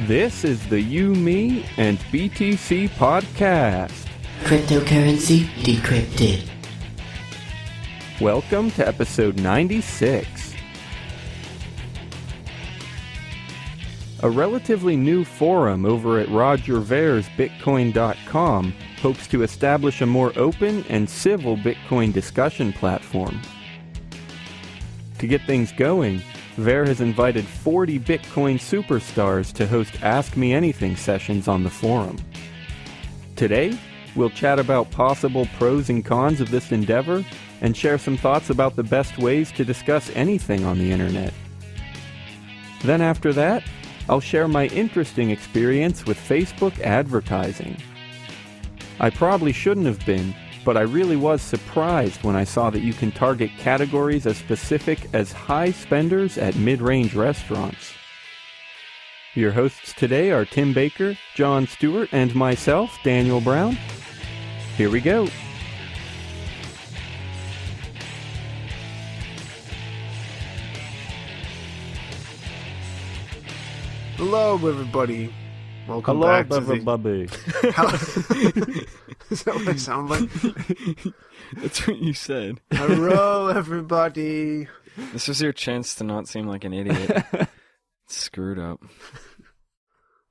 This is the You, Me, and BTC podcast. Cryptocurrency decrypted. Welcome to episode 96. A relatively new forum over at Roger Ver's Bitcoin.com hopes to establish a more open and civil Bitcoin discussion platform. To get things going, Ver has invited 40 Bitcoin superstars to host Ask Me Anything sessions on the forum. Today, we'll chat about possible pros and cons of this endeavor and share some thoughts about the best ways to discuss anything on the internet. Then after that, I'll share my interesting experience with Facebook advertising. I probably shouldn't have been, but I really was surprised when I saw that you can target categories as specific as high spenders at mid-range restaurants. Your hosts today are Tim Baker, John Stuart, and myself, Daniel Brown. Here we go. Hello, everybody. Welcome Hello, back to everybody. Is that what I sound like? That's what you said. Hello, everybody. This was your chance to not seem like an idiot. Screwed up.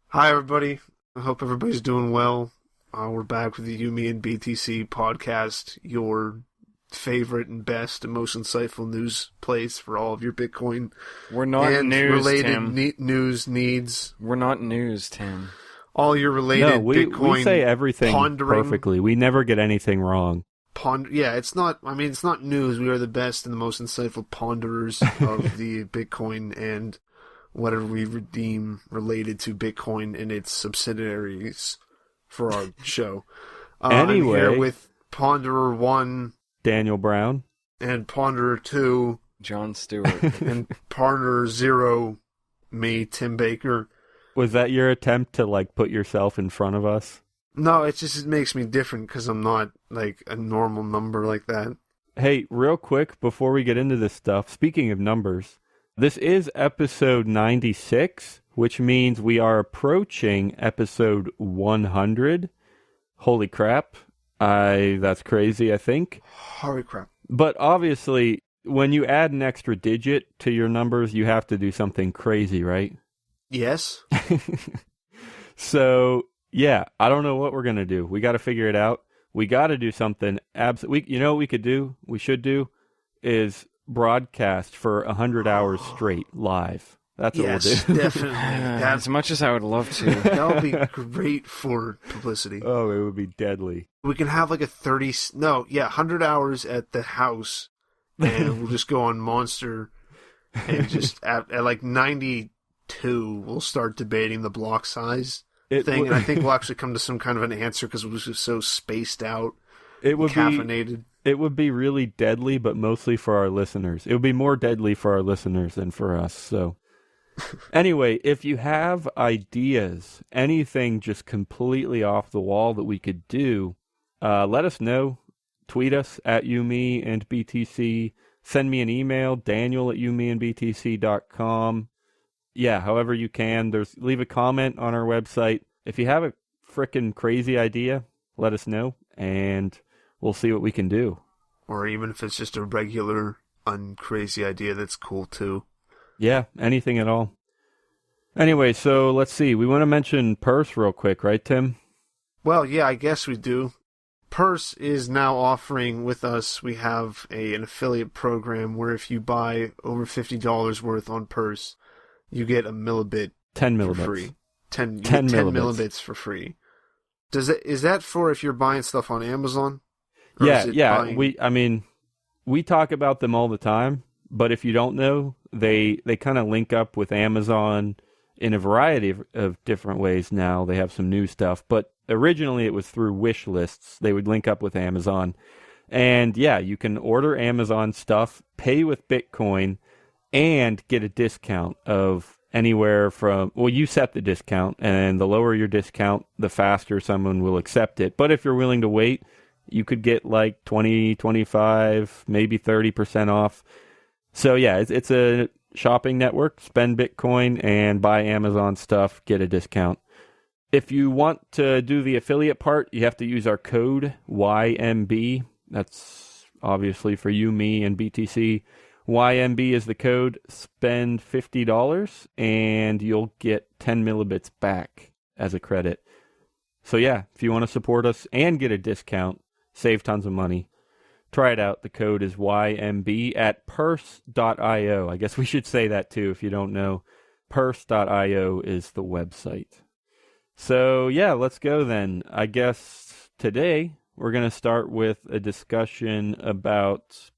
Hi, everybody. I hope everybody's doing well. We're back with the You, Me, and BTC podcast, your favorite and best and most insightful news place for all of your Bitcoin We're not and news, related Tim. news needs. We're not news, Tim. All your related No, we Bitcoin say everything pondering. perfectly. We never get anything wrong. Yeah, it's not news. We are the best and the most insightful ponderers of the Bitcoin and whatever we redeem related to Bitcoin and its subsidiaries for our show. Anyway. I'm here with Ponderer 1 Daniel Brown. and Ponderer 2 John Stuart. and Ponderer 0, me, Tim Baker. Was that your attempt to, put yourself in front of us? No, it makes me different because I'm not, a normal number like that. Hey, real quick, before we get into this stuff, speaking of numbers, this is episode 96, which means we are approaching episode 100. Holy crap. That's crazy, I think. Holy crap. But obviously, when you add an extra digit to your numbers, you have to do something crazy, right? Yes? So, yeah, I don't know what we're going to do. We got to figure it out. We got to do something. You know what we could do? We should do is broadcast for 100 hours straight live. That's what we'll do. Yes, definitely. As much as I would love to. That would be great for publicity. Oh, it would be deadly. We can have 100 hours at the house, and we'll just go on Monster, and just at 92, we'll start debating the block size thing, and I think we'll actually come to some kind of an answer because we're just so spaced out, caffeinated. It would be really deadly, but mostly for our listeners. It would be more deadly for our listeners than for us, so... Anyway, if you have ideas, anything just completely off the wall that we could do, let us know. Tweet us at YouMe and BTC. Send me an email, Daniel at youmeandbtc.com. Yeah, however you can. Leave a comment on our website. If you have a frickin' crazy idea, let us know, and we'll see what we can do. Or even if it's just a regular, uncrazy idea, that's cool too. Yeah, anything at all. Anyway, so let's see. We want to mention Purse real quick, right, Tim? Well, yeah, I guess we do. Purse is now offering with us, we have an affiliate program where if you buy over $50 worth on Purse, you get a millibit 10 for millibits. free. 10 millibits. millibits for free. Is that for if you're buying stuff on Amazon? Or is it Yeah. buying... We talk about them all the time, but if you don't know, they kind of link up with Amazon in a variety of different ways now. They have some new stuff, but originally it was through wish lists. They would link up with Amazon. And yeah, you can order Amazon stuff, pay with Bitcoin, and get a discount of anywhere from, well, you set the discount, and the lower your discount, the faster someone will accept it. But if you're willing to wait, you could get 20, 25, maybe 30% off. So yeah, it's a shopping network, spend Bitcoin, and buy Amazon stuff, get a discount. If you want to do the affiliate part, you have to use our code YMB. That's obviously for you, me, and BTC. YMB is the code. Spend $50 and you'll get 10 millibits back as a credit. So yeah, if you want to support us and get a discount, save tons of money, try it out. The code is YMB at purse.io. I guess we should say that too if you don't know. Purse.io is the website. So yeah, let's go then. I guess today we're going to start with a discussion about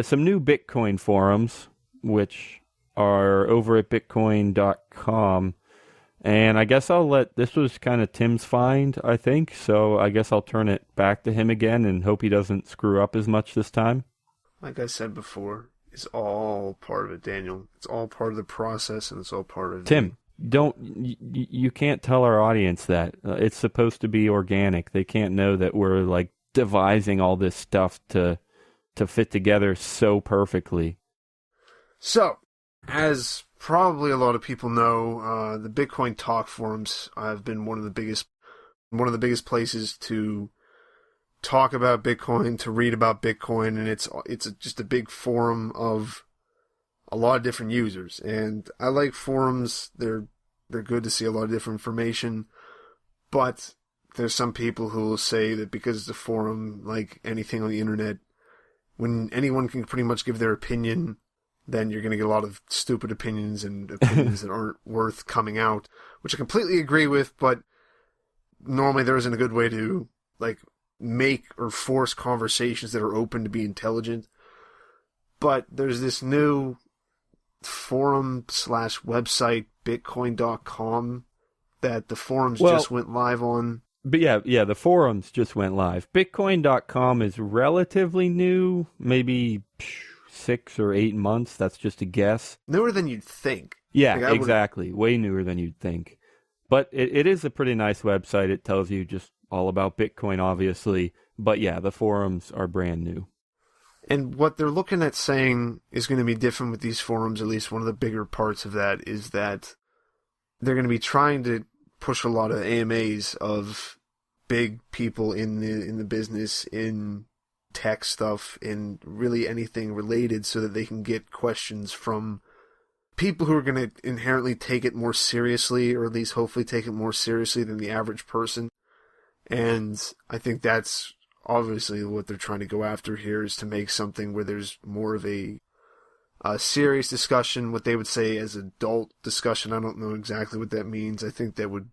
some new Bitcoin forums, which are over at bitcoin.com. And I guess this was kind of Tim's find, I think. So I guess I'll turn it back to him again and hope he doesn't screw up as much this time. Like I said before, it's all part of it, Daniel. It's all part of the process, and it's all part of Tim, you can't tell our audience that. It's supposed to be organic. They can't know that we're like devising all this stuff to fit together so perfectly. So, as probably a lot of people know, the Bitcoin Talk forums have been one of the biggest places to talk about Bitcoin, to read about Bitcoin, and it's just a big forum of a lot of different users. And I like forums. They're good to see a lot of different information, but there's some people who will say that because it's a forum, like anything on the internet, when anyone can pretty much give their opinion, then you're going to get a lot of stupid opinions and opinions that aren't worth coming out, which I completely agree with, but normally there isn't a good way to like make or force conversations that are open to be intelligent. But there's this new forum/website, bitcoin.com, that the forums just went live on. But yeah, the forums just went live. Bitcoin.com is relatively new, maybe 6 or 8 months. That's just a guess. Newer than you'd think. Yeah, like exactly. Way newer than you'd think. But it is a pretty nice website. It tells you just all about Bitcoin, obviously. But yeah, the forums are brand new. And what they're looking at saying is going to be different with these forums, at least one of the bigger parts of that, is that they're going to be trying to push a lot of AMAs of big people in the business, in tech stuff, in really anything related, so that they can get questions from people who are going to inherently take it more seriously, or at least hopefully take it more seriously than the average person. And I think that's obviously what they're trying to go after here, is to make something where there's more of a serious discussion, what they would say as adult discussion. I don't know exactly what that means. I think that would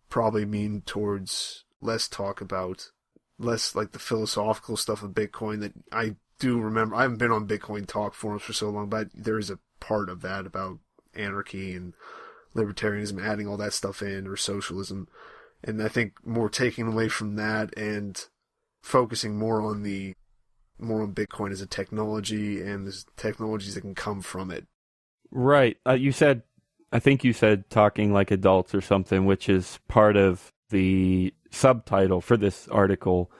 probably mean towards less talk about, less like the philosophical stuff of Bitcoin that I do remember. I haven't been on Bitcoin Talk forums for so long, but there is a part of that about anarchy and libertarianism, adding all that stuff in, or socialism. And I think more taking away from that and focusing more on Bitcoin as a technology and the technologies that can come from it. Right. I think you said talking like adults or something, which is part of the subtitle for this article,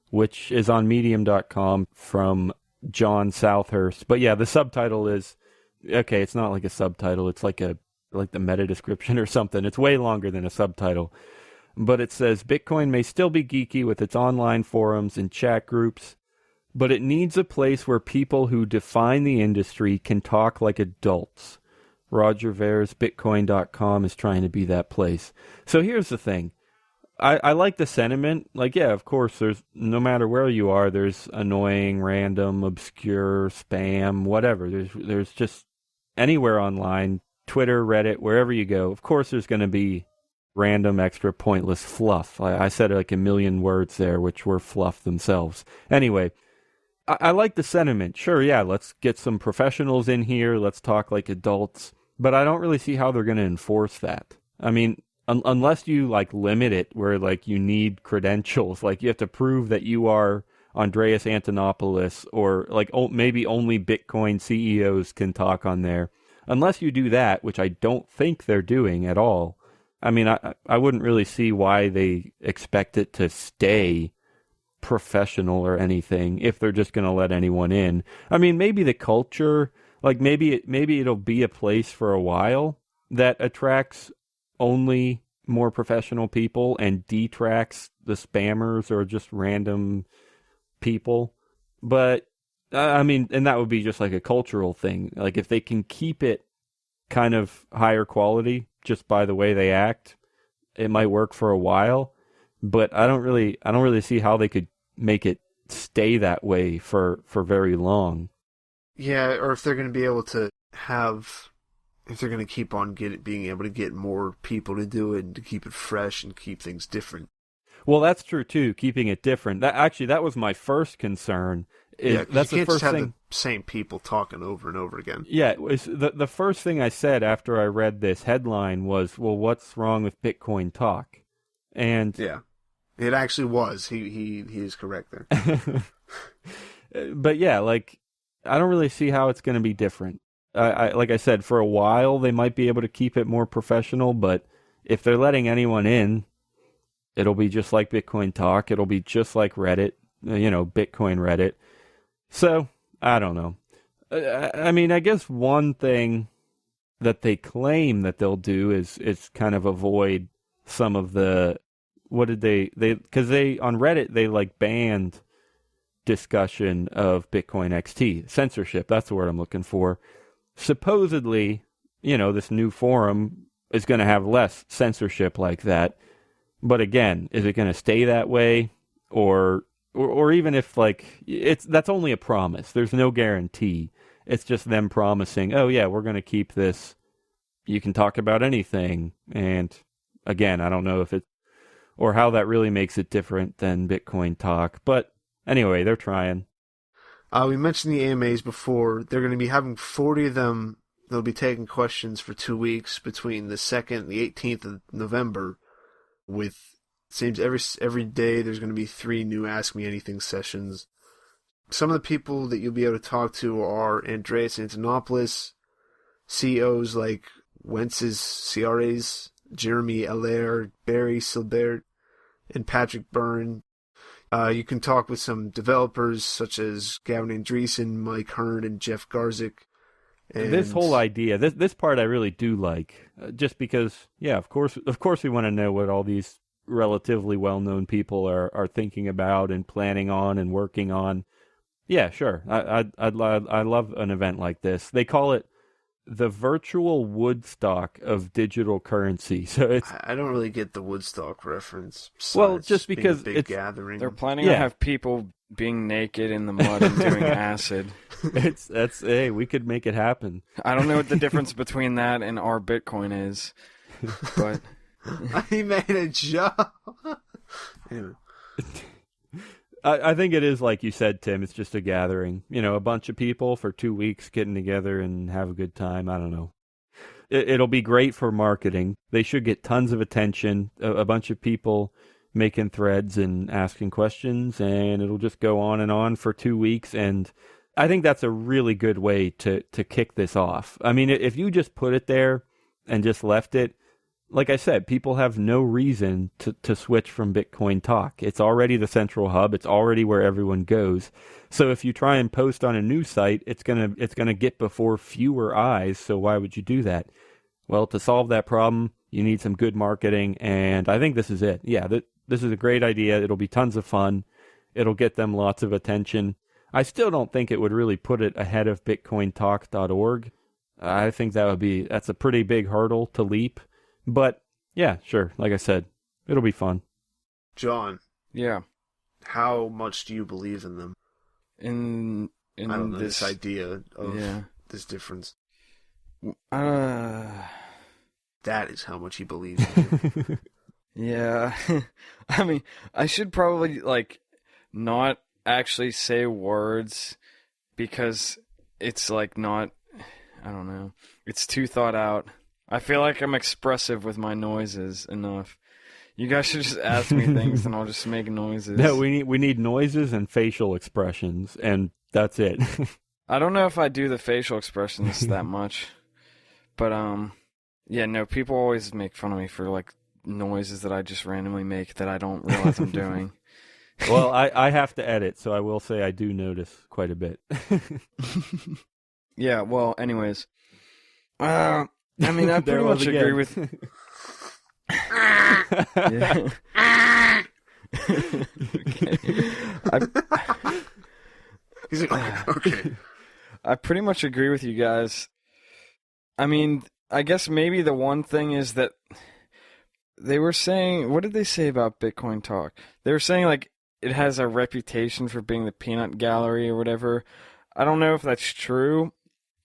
which is on medium.com from John Southhurst. But yeah, the subtitle is, okay, it's not like a subtitle. It's like the meta description or something. It's way longer than a subtitle. But it says, Bitcoin may still be geeky with its online forums and chat groups, but it needs a place where people who define the industry can talk like adults. Roger Ver's Bitcoin.com is trying to be that place. So here's the thing. I like the sentiment. Like, yeah, of course, there's, no matter where you are, there's annoying, random, obscure, spam, whatever. There's just anywhere online, Twitter, Reddit, wherever you go, of course there's going to be random, extra, pointless fluff. I said like a million words there, which were fluff themselves. Anyway, I like the sentiment. Sure, yeah, let's get some professionals in here. Let's talk like adults. But I don't really see how they're going to enforce that. I mean, unless you like limit it where like you need credentials, like you have to prove that you are Andreas Antonopoulos, or like maybe only Bitcoin CEOs can talk on there. Unless you do that, which I don't think they're doing at all. I mean, I wouldn't really see why they expect it to stay professional or anything if they're just going to let anyone in. I mean, maybe the culture Like maybe it'll be a place for a while that attracts only more professional people and detracts the spammers or just random people. But I mean, and that would be just like a cultural thing. Like if they can keep it kind of higher quality just by the way they act, it might work for a while. But I don't really see how they could make it stay that way for very long. Yeah, or if they're going to be able to if they're going to keep on being able to get more people to do it and to keep it fresh and keep things different. Well, that's true too. Keeping it different. That was my first concern. Yeah, that's you the can't first just have thing. the same people talking over and over again. Yeah, it was the first thing I said after I read this headline was, "Well, what's wrong with Bitcoin talk?" And yeah, it actually was. He is correct there. But yeah, like I don't really see how it's going to be different. Like I said, for a while they might be able to keep it more professional, but if they're letting anyone in, it'll be just like Bitcoin Talk. It'll be just like Reddit, Bitcoin Reddit. So I don't know. I mean, I guess one thing that they claim that they'll do is kind of avoid some of the because they on Reddit they like banned discussion of Bitcoin XT censorship. That's the word I'm looking for. Supposedly, this new forum is going to have less censorship like that. But again, is it going to stay that way, or even if that's only a promise? There's no guarantee. It's just them promising, oh yeah, we're going to keep this. You can talk about anything. And again, I don't know if or how that really makes it different than Bitcoin Talk. But anyway, they're trying. We mentioned the AMAs before. They're going to be having 40 of them. They'll be taking questions for 2 weeks between the 2nd and the 18th of November. With, it seems every day there's going to be 3 new Ask Me Anything sessions. Some of the people that you'll be able to talk to are Andreas Antonopoulos, CEOs like Wences Ciares, Jeremy Allaire, Barry Silbert, and Patrick Byrne. You can talk with some developers such as Gavin Andreessen, Mike Hearn, and Jeff Garzik. And this whole idea, this part I really do like, just because, yeah, of course we want to know what all these relatively well-known people are thinking about and planning on and working on. Yeah, sure. I love an event like this. They call it the virtual Woodstock of digital currency. So it's I don't really get the Woodstock reference. Well, just because being a big gathering. They're planning to have people being naked in the mud and doing acid. Hey, we could make it happen. I don't know what the difference between that and our Bitcoin is, but I made a joke. Anyway. I think it is like you said, Tim. It's just a gathering. A bunch of people for 2 weeks getting together and have a good time. I don't know. It'll be great for marketing. They should get tons of attention. A bunch of people making threads and asking questions, and it'll just go on for 2 weeks. And I think that's a really good way to kick this off. I mean, if you just put it there and just left it, like I said, people have no reason to switch from Bitcoin Talk. It's already the central hub. It's already where everyone goes. So if you try and post on a new site, it's gonna get before fewer eyes. So why would you do that? Well, to solve that problem, you need some good marketing, and I think this is it. Yeah, this is a great idea. It'll be tons of fun. It'll get them lots of attention. I still don't think it would really put it ahead of BitcoinTalk.org. I think that's a pretty big hurdle to leap. But, yeah, sure. Like I said, it'll be fun. John. Yeah. How much do you believe in them? In I don't know, this idea of this difference. That is how much he believes in you. Yeah. I mean, I should probably, not actually say words because it's, not, I don't know. It's too thought out. I feel like I'm expressive with my noises enough. You guys should just ask me things and I'll just make noises. No, we need noises and facial expressions, and that's it. I don't know if I do the facial expressions that much. But, people always make fun of me for, noises that I just randomly make that I don't realize I'm doing. Well, I have to edit, so I will say I do notice quite a bit. Yeah, well, anyways. I mean, I There pretty was much again. agree with... Yeah. Okay. He's like, okay. I pretty much agree with you guys. I mean, I guess maybe the one thing is that they were saying, what did they say about Bitcoin Talk? They were saying, like, it has a reputation for being the peanut gallery or whatever. I don't know if that's true,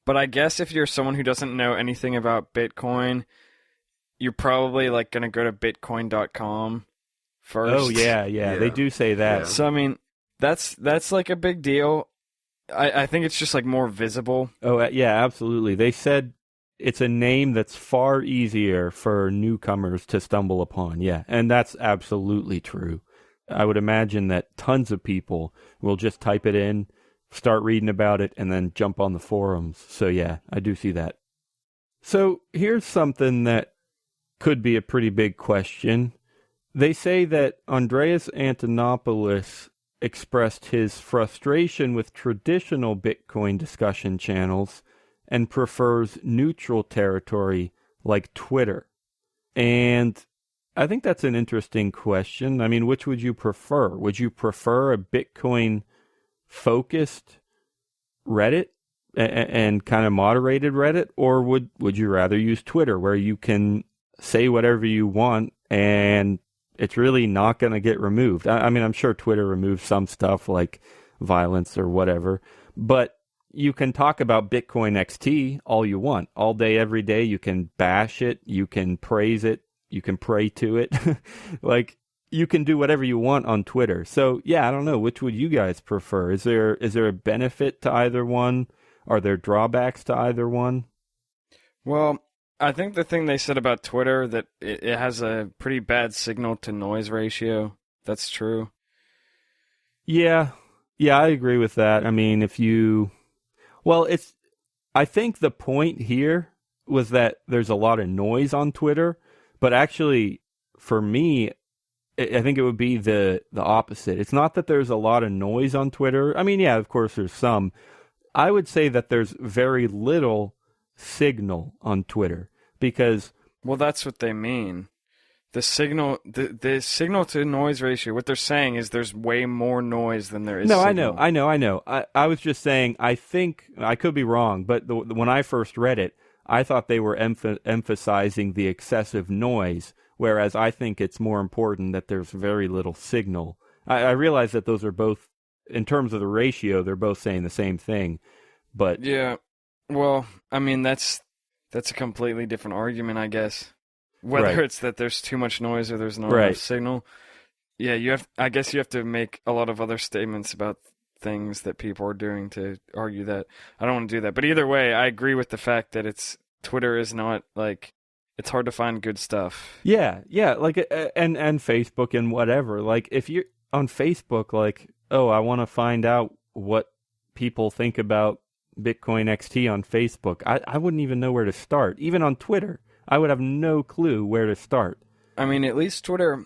but I guess if you're someone who doesn't know anything about Bitcoin, you're probably, like, going to go to bitcoin.com first. Oh, yeah, they do say that. Yeah. So, I mean, that's like a big deal. I think it's just, like, more visible. Oh, yeah, absolutely. They said it's a name that's far easier for newcomers to stumble upon. Yeah, and that's absolutely true. I would imagine that tons of people will just type it in, start reading about it, and then jump on the forums. So yeah, I do see that. So here's something that could be a pretty big question. They say that Andreas Antonopoulos expressed his frustration with traditional Bitcoin discussion channels and prefers neutral territory like Twitter. And I think that's an interesting question. I mean, which would you prefer? Would you prefer a Bitcoin-focused Reddit and kind of moderated Reddit? Or would you rather use Twitter, where you can say whatever you want and it's really not going to get removed? I mean, I'm sure Twitter removes some stuff like violence or whatever, but you can talk about Bitcoin XT all you want. All day, every day, you can bash it, you can praise it, you can pray to it. Like, you can do whatever you want on Twitter. So, yeah, I don't know. Which would you guys prefer? Is there a benefit to either one? Are there drawbacks to either one? Well, I think the thing they said about Twitter, that it has a pretty bad signal-to-noise ratio. That's true. Yeah, I agree with that. I mean, I think the point here was that there's a lot of noise on Twitter, but actually, for me, I think it would be the opposite. It's not that there's a lot of noise on Twitter. I mean, yeah, of course there's some. I would say that there's very little signal on Twitter because... Well, that's what they mean. The signal to noise ratio, what they're saying is there's way more noise than there is signal. I know. I was just saying, I think, I could be wrong, but when I first read it, I thought they were emphasizing the excessive noise, whereas I think it's more important that there's very little signal. I realize that those are both, in terms of the ratio, they're both saying the same thing, but... Yeah, well, I mean, that's a completely different argument, I guess. Whether it's that there's too much noise or there's not enough signal. Yeah, I guess you have to make a lot of other statements about things that people are doing to argue that. I don't want to do that. But either way, I agree with the fact that Twitter is not, like, it's hard to find good stuff. Yeah, like, and Facebook and whatever. Like, if you're on Facebook, like, oh, I want to find out what people think about Bitcoin XT on Facebook, I wouldn't even know where to start. Even on Twitter, I would have no clue where to start. I mean, at least Twitter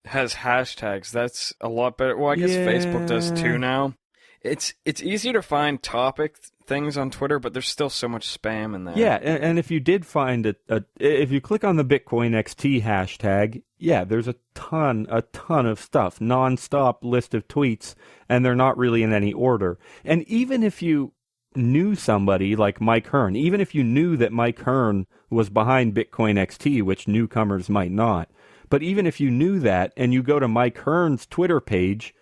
has hashtags. That's a lot better. Well, I guess Facebook does too now. It's easier to find topic things on Twitter, but there's still so much spam in there. Yeah, and if you did find if you click on the Bitcoin XT hashtag, yeah, there's a ton of stuff, non-stop list of tweets, and they're not really in any order. And even if you knew somebody like Mike Hearn, even if you knew that Mike Hearn was behind Bitcoin XT, which newcomers might not, but even if you knew that and you go to Mike Hearn's Twitter page,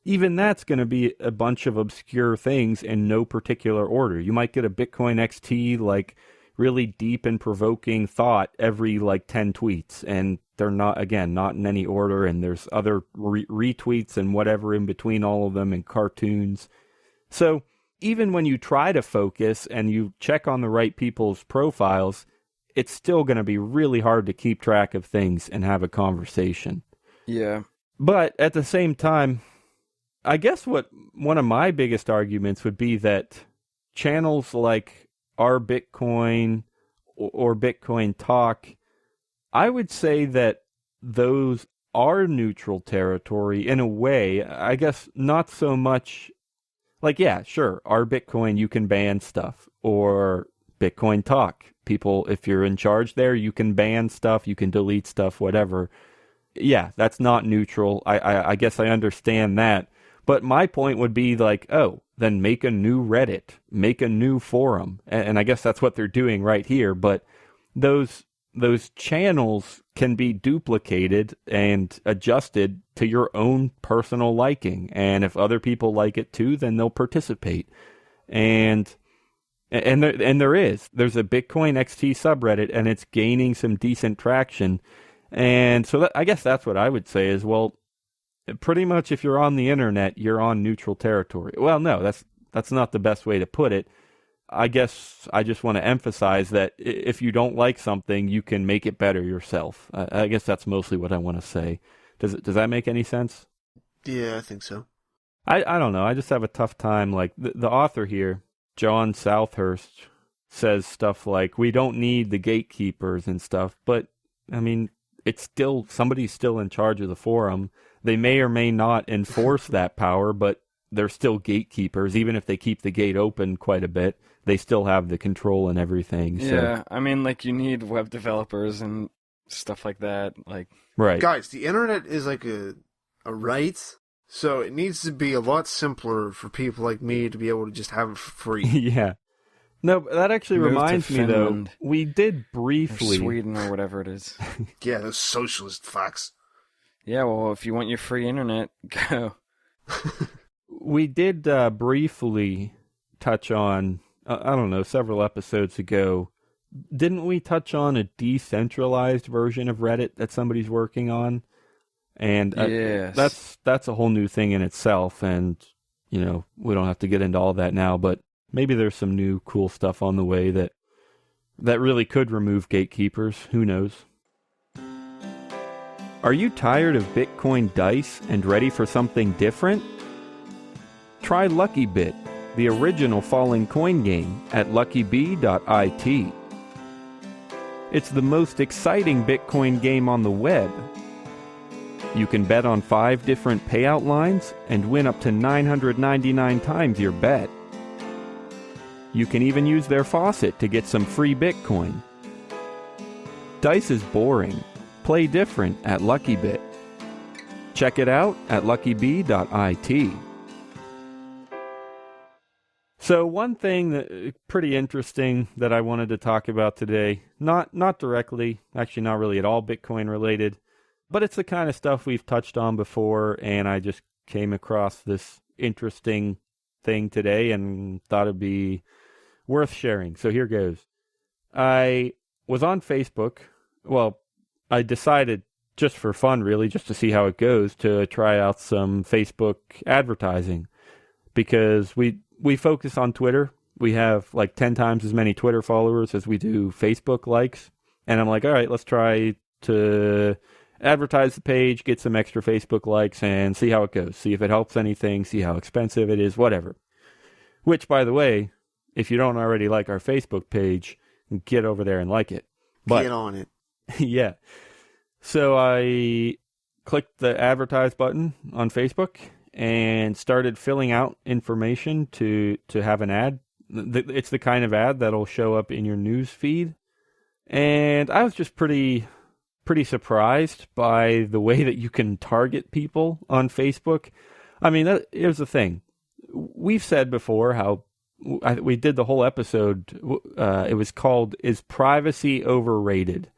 even that's going to be a bunch of obscure things in no particular order. You might get a Bitcoin XT, like, really deep and provoking thought every, like, 10 tweets, and they're not in any order, and there's other retweets and whatever in between all of them and cartoons. So even when you try to focus and you check on the right people's profiles, it's still going to be really hard to keep track of things and have a conversation. Yeah. But at the same time, I guess one of my biggest arguments would be that channels like Our Bitcoin or Bitcoin Talk, I would say that those are neutral territory in a way. I guess not so much like, yeah, sure, our Bitcoin, you can ban stuff, or Bitcoin Talk. People, if you're in charge there, you can ban stuff, you can delete stuff, whatever. Yeah, that's not neutral. I guess I understand that. But my point would be like, oh, then make a new Reddit, make a new forum. And I guess that's what they're doing right here. But those channels can be duplicated and adjusted to your own personal liking. And if other people like it too, then they'll participate. And there's a Bitcoin XT subreddit, and it's gaining some decent traction. And so I guess that's what I would say is, well, pretty much if you're on the internet, you're on neutral territory. Well, no, that's not the best way to put it. I guess I just want to emphasize that if you don't like something, you can make it better yourself. I guess that's mostly what I want to say. Does that make any sense? Yeah, I think so. I don't know. I just have a tough time. Like the author here, John Southhurst, says stuff like, we don't need the gatekeepers and stuff. But, I mean, it's still, somebody's still in charge of the forum. They may or may not enforce that power, but they're still gatekeepers. Even if they keep the gate open quite a bit, they still have the control and everything. Yeah, I mean, like, you need web developers and stuff like that. Like, right. Guys, the internet is like a right, so it needs to be a lot simpler for people like me to be able to just have it for free. Yeah. No, that actually Move to reminds me, though, Finland. we did or briefly... Sweden or whatever it is. Yeah, those socialist fucks. Yeah, well, if you want your free internet, go. We did briefly touch on, I don't know, several episodes ago. Didn't we touch on a decentralized version of Reddit that somebody's working on? And yes. that's a whole new thing in itself. And, you know, we don't have to get into all that now, but maybe there's some new cool stuff on the way that really could remove gatekeepers. Who knows? Are you tired of Bitcoin dice and ready for something different? Try LuckyBit, the original falling coin game, at luckybee.it. It's the most exciting Bitcoin game on the web. You can bet on 5 different payout lines and win up to 999 times your bet. You can even use their faucet to get some free Bitcoin. Dice is boring. Play different at LuckyBit. Check it out at luckybee.it. So one thing that pretty interesting that I wanted to talk about today, not directly, actually not really at all Bitcoin related, but it's the kind of stuff we've touched on before, and I just came across this interesting thing today and thought it'd be worth sharing. So here goes. I was on Facebook. Well, I decided just for fun, really, just to see how it goes, to try out some Facebook advertising, because we focus on Twitter. We have like 10 times as many Twitter followers as we do Facebook likes. And I'm like, all right, let's try to advertise the page, get some extra Facebook likes, and see how it goes. See if it helps anything, see how expensive it is, whatever. Which, by the way, if you don't already like our Facebook page, get over there and like it. But, get on it. Yeah. So I clicked the advertise button on Facebook and started filling out information to have an ad. It's the kind of ad that'll show up in your news feed. And I was just pretty surprised by the way that you can target people on Facebook. I mean, here's the thing. We've said before how we did the whole episode. It was called, Is Privacy Overrated?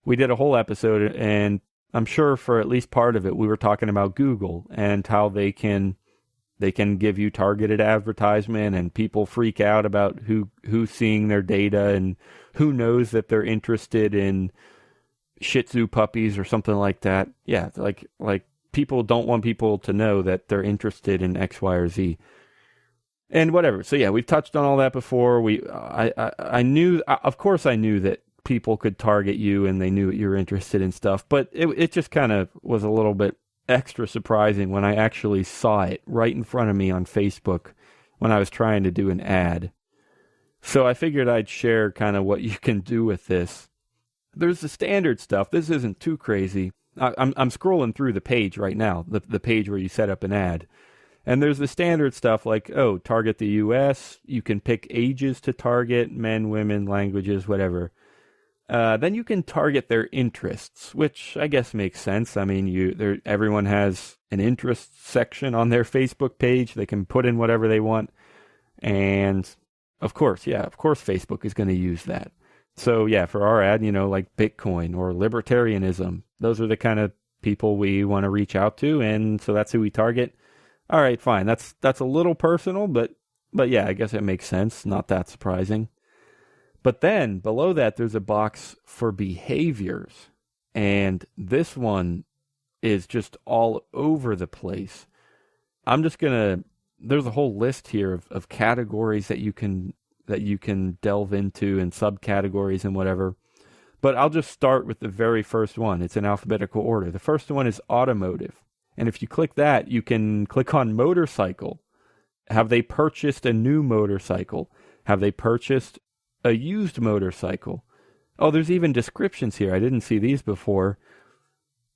We did a whole episode, and I'm sure for at least part of it, we were talking about Google and how they can give you targeted advertisement, and people freak out about who's seeing their data and who knows that they're interested in Shih Tzu puppies or something like that. Yeah, like people don't want people to know that they're interested in X, Y, or Z. And whatever. So yeah, we've touched on all that before. I knew, of course I knew that people could target you and they knew you're interested in stuff, but it just kind of was a little bit extra surprising when I actually saw it right in front of me on Facebook when I was trying to do an ad. So I figured I'd share kind of what you can do with this. There's the standard stuff. This isn't too crazy. I'm scrolling through the page right now, the page where you set up an ad. And there's the standard stuff like, oh, target the U.S. You can pick ages to target, men, women, languages, whatever. Then you can target their interests, which I guess makes sense. I mean, everyone has an interest section on their Facebook page. They can put in whatever they want. And of course Facebook is going to use that. So yeah, for our ad, like Bitcoin or libertarianism, those are the kind of people we want to reach out to. And so that's who we target. All right, fine. That's a little personal, but yeah, I guess it makes sense. Not that surprising. But then below that, there's a box for behaviors. And this one is just all over the place. There's a whole list here of categories that you can delve into and subcategories and whatever. But I'll just start with the very first one. It's in alphabetical order. The first one is automotive. And if you click that, you can click on motorcycle. Have they purchased a new motorcycle? Have they purchased a used motorcycle? Oh, there's even descriptions here. I didn't see these before.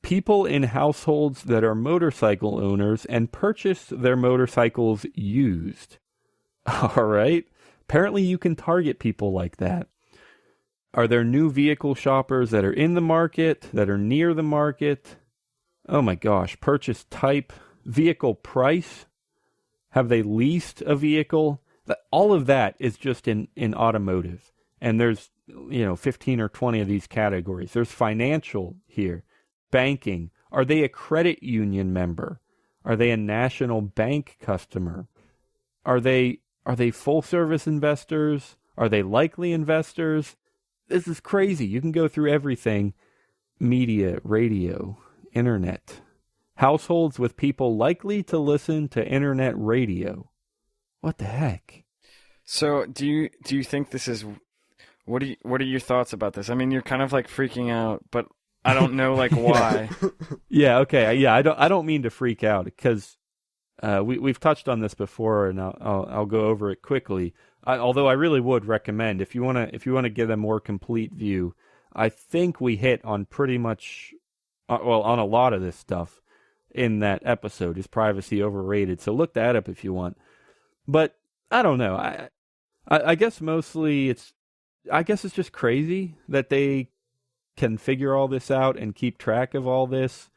People in households that are motorcycle owners and purchased their motorcycles used. All right. Apparently you can target people like that. Are there new vehicle shoppers that are in the market, that are near the market? Oh my gosh. Purchase type, vehicle price. Have they leased a vehicle? All of that is just in automotive. And there's, 15 or 20 of these categories. There's financial here. Banking. Are they a credit union member? Are they a national bank customer? Are they full service investors? Are they likely investors? This is crazy. You can go through everything. Media, radio, internet. Households with people likely to listen to internet radio. What the heck? So do you think this is, what are your thoughts about this? I mean, you're kind of like freaking out, but I don't know like why. Yeah, okay. Yeah, I don't mean to freak out because we've touched on this before, and I'll go over it quickly. Although I really would recommend if you want to get a more complete view, I think we hit on pretty much on a lot of this stuff in that episode. Is privacy overrated? So look that up if you want. But I don't know. I guess mostly it's just crazy that they can figure all this out and keep track of all this.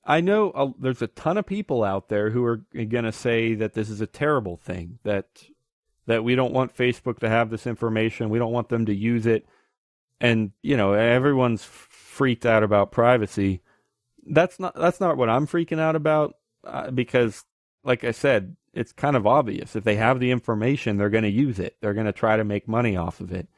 I know there's a ton of people out there who are going to say that this is a terrible thing, that we don't want Facebook to have this information. We don't want them to use it. And, everyone's freaked out about privacy. That's not what I'm freaking out about because, like I said, it's kind of obvious. If they have the information, they're going to use it. They're going to try to make money off of it.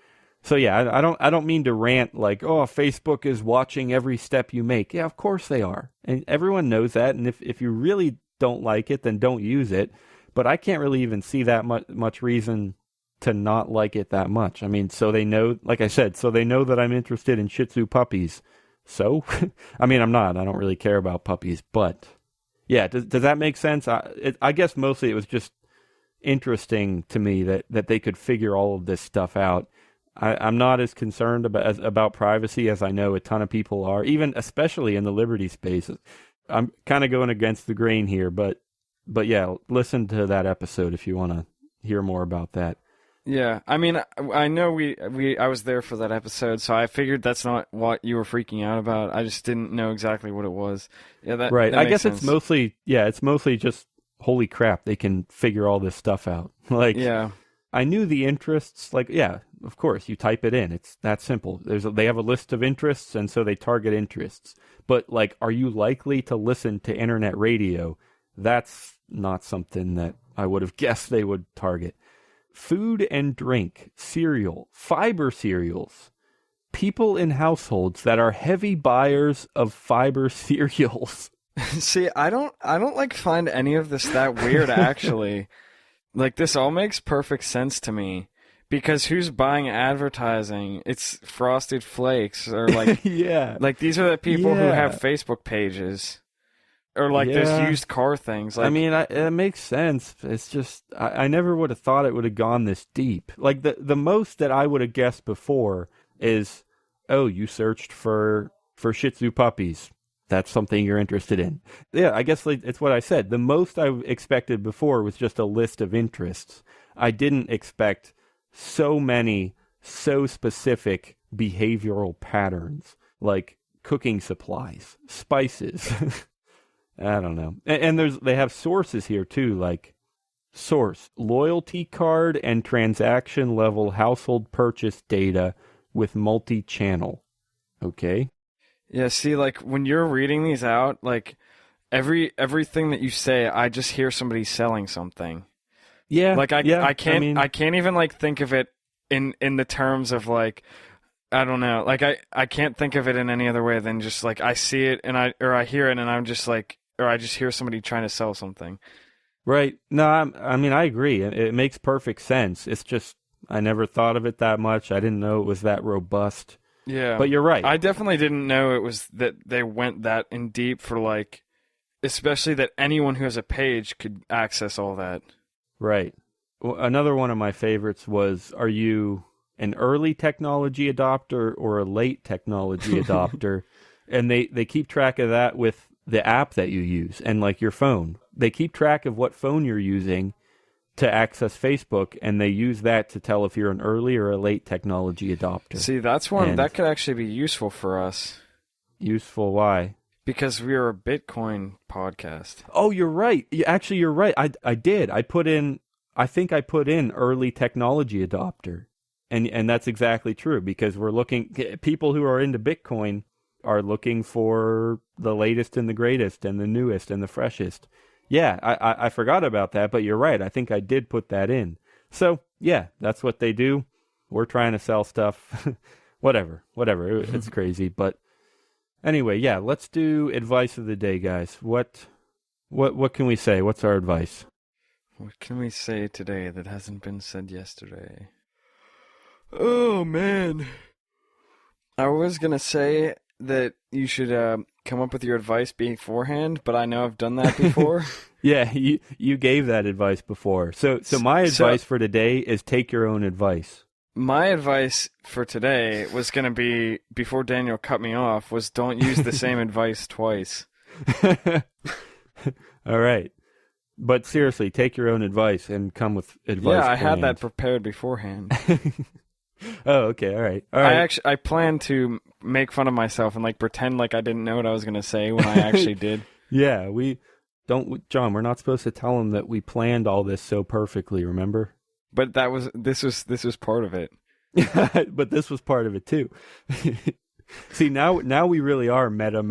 So yeah, I don't mean to rant like, oh, Facebook is watching every step you make. Yeah, of course they are. And everyone knows that. And if you really don't like it, then don't use it. But I can't really even see that much reason to not like it that much. I mean, so they know, like I said, so they know that I'm interested in Shih Tzu puppies. So, I mean, I'm not. I don't really care about puppies. But yeah, does that make sense? I guess mostly it was just interesting to me that they could figure all of this stuff out. I'm not as concerned about privacy as I know a ton of people are, even especially in the liberty space. I'm kind of going against the grain here, but yeah, listen to that episode if you want to hear more about that. Yeah, I mean, I know I was there for that episode, so I figured that's not what you were freaking out about. I just didn't know exactly what it was. Yeah, right. That I makes guess sense. it's mostly just holy crap, they can figure all this stuff out. Like, yeah. I knew the interests, like, yeah, of course, you type it in. It's that simple. They have a list of interests, and so they target interests. But, like, are you likely to listen to internet radio? That's not something that I would have guessed they would target. Food and drink, cereal, fiber cereals. People in households that are heavy buyers of fiber cereals. See, I don't like find any of this that weird, actually. Like, this all makes perfect sense to me. Because who's buying advertising? It's Frosted Flakes, or like, yeah, like these are the people who have Facebook pages, or like there's used car things. Like, I mean, it makes sense. It's just I never would have thought it would have gone this deep. Like the most that I would have guessed before is, oh, you searched for Shih Tzu puppies. that's something you're interested in. Yeah, I guess it's what I said. The most I expected before was just a list of interests. I didn't expect so many, so specific behavioral patterns, like cooking supplies, spices. I don't know. And they have sources here too, like source, loyalty card and transaction level household purchase data with multi-channel. Okay. Yeah, see, like when you're reading these out, like everything that you say, I just hear somebody selling something. Yeah. Like I can't I mean, I can't even like think of it in the terms of like, I don't know. Like I can't think of it in any other way than just like I see it and I hear it and I'm just like, or I just hear somebody trying to sell something. right. No, I mean, I agree. It makes perfect sense. It's just, I never thought of it that much. I didn't know it was that robust. Yeah. But you're right. I definitely didn't know it was that they went that in deep for like, especially that anyone who has a page could access all that. Right. Well, another one of my favorites was, are you an early technology adopter or a late technology adopter? And they keep track of that with the app that you use and like your phone. They keep track of what phone you're using to access Facebook, and they use that to tell if you're an early or a late technology adopter. See, that's one that could actually be useful for us. Useful? Why? Because we are a Bitcoin podcast. Oh, you're right. Actually, you're right. I did. I think I put in early technology adopter. And that's exactly true, because people who are into Bitcoin are looking for the latest and the greatest and the newest and the freshest. Yeah, I forgot about that, but you're right. I think I did put that in. So, yeah, that's what they do. We're trying to sell stuff. Whatever. It's crazy. But anyway, yeah, let's do advice of the day, guys. What can we say? What's our advice? What can we say today that hasn't been said yesterday? Oh, man. I was going to say that you should come up with your advice beforehand, but I know I've done that before. Yeah, you gave that advice before. So my advice for today is take your own advice. My advice for today was going to be, before Daniel cut me off, was don't use the same advice twice. All right. But seriously, take your own advice and come with advice. Yeah, I had that prepared beforehand. Oh, okay. All right. I planned to make fun of myself and like pretend like I didn't know what I was going to say when I actually did. Yeah, John, we're not supposed to tell him that we planned all this so perfectly, remember? But this was part of it. But this was part of it too. See, now we really are meta.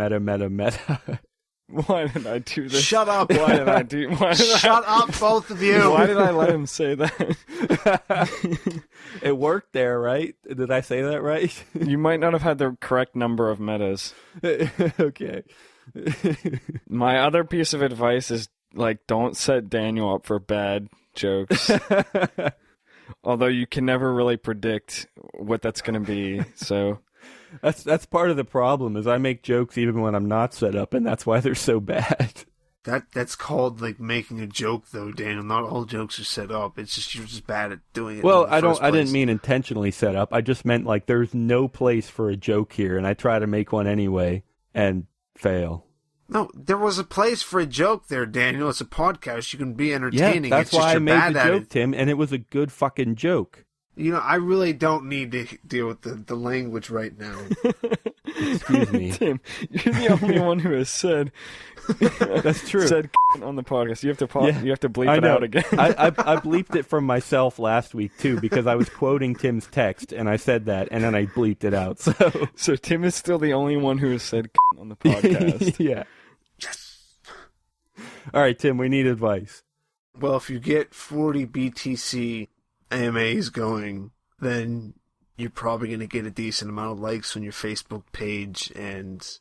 Why did I do this? Shut up. Shut up, both of you. Why did I let him say that? It worked there, right? Did I say that right? You might not have had the correct number of metas. Okay. My other piece of advice is, like, don't set Daniel up for bad jokes. Although you can never really predict what that's going to be, so... That's part of the problem, is I make jokes even when I'm not set up, and that's why they're so bad. That's called like making a joke, though, Daniel. Not all jokes are set up. It's just you're just bad at doing it. Well, I didn't mean intentionally set up. I just meant like there's no place for a joke here, and I try to make one anyway and fail. No, there was a place for a joke there, Daniel. It's a podcast. You can be entertaining. Yeah, that's it's just why I made the joke, it. Tim, and it was a good fucking joke. You know, I really don't need to deal with the language right now. Excuse me. Tim, you're the only one who has said that's true. Said on the podcast. You have to you have to bleep it out again. I bleeped it from myself last week too, because I was quoting Tim's text and I said that, and then I bleeped it out. So Tim is still the only one who has said on the podcast. Yeah. Yes. All right, Tim, we need advice. Well, if you get 40 BTC AMAs going, then you're probably going to get a decent amount of likes on your Facebook page, and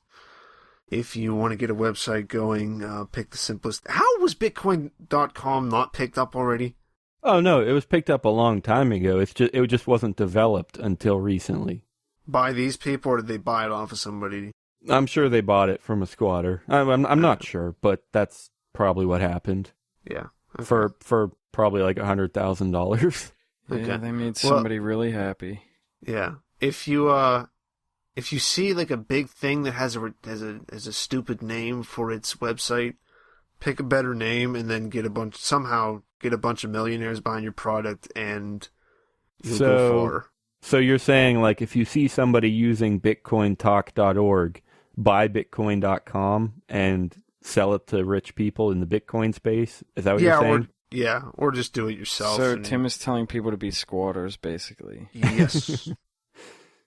if you want to get a website going, pick the simplest. How was Bitcoin.com not picked up already? Oh no, it was picked up a long time ago. It just wasn't developed until recently. By these people, or did they buy it off of somebody? I'm sure they bought it from a squatter. I'm not sure, but that's probably what happened. Yeah. Okay. For probably like $100,000. Yeah, they made somebody really happy. Yeah. If you if you see like a big thing that has a stupid name for its website, pick a better name and then get a bunch of millionaires buying your product, and you'll go far. So you're saying, like, if you see somebody using bitcointalk.org, buy bitcoin.com and sell it to rich people in the Bitcoin space? Is that what you're saying? Or just do it yourself. So Tim is telling people to be squatters, basically. Yes.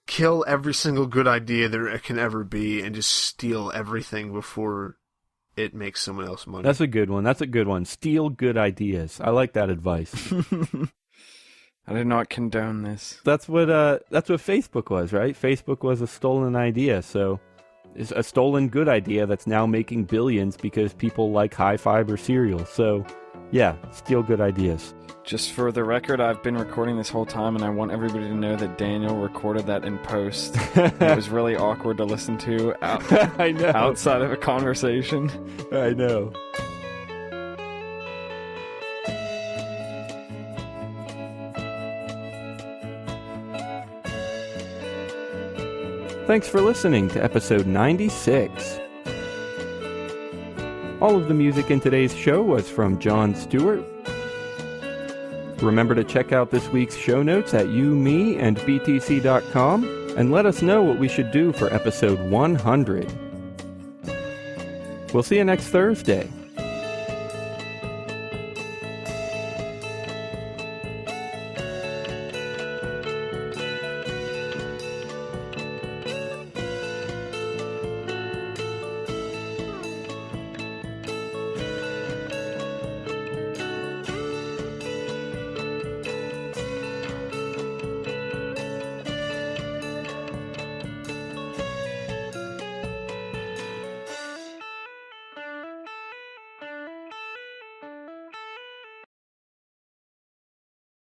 Kill every single good idea there can ever be and just steal everything before it makes someone else money. That's a good one. Steal good ideas. I like that advice. I did not condone this. That's what Facebook was, right? Facebook was a stolen idea, so it's a stolen good idea that's now making billions because people like high fiber cereal. So, yeah, steal good ideas. Just for the record, I've been recording this whole time, and I want everybody to know that Daniel recorded that in post. It was really awkward to listen to I know. outside of a conversation. I know. Thanks for listening to episode 96. All of the music in today's show was from John Stuart. Remember to check out this week's show notes at youmeandbtc.com and let us know what we should do for episode 100. We'll see you next Thursday.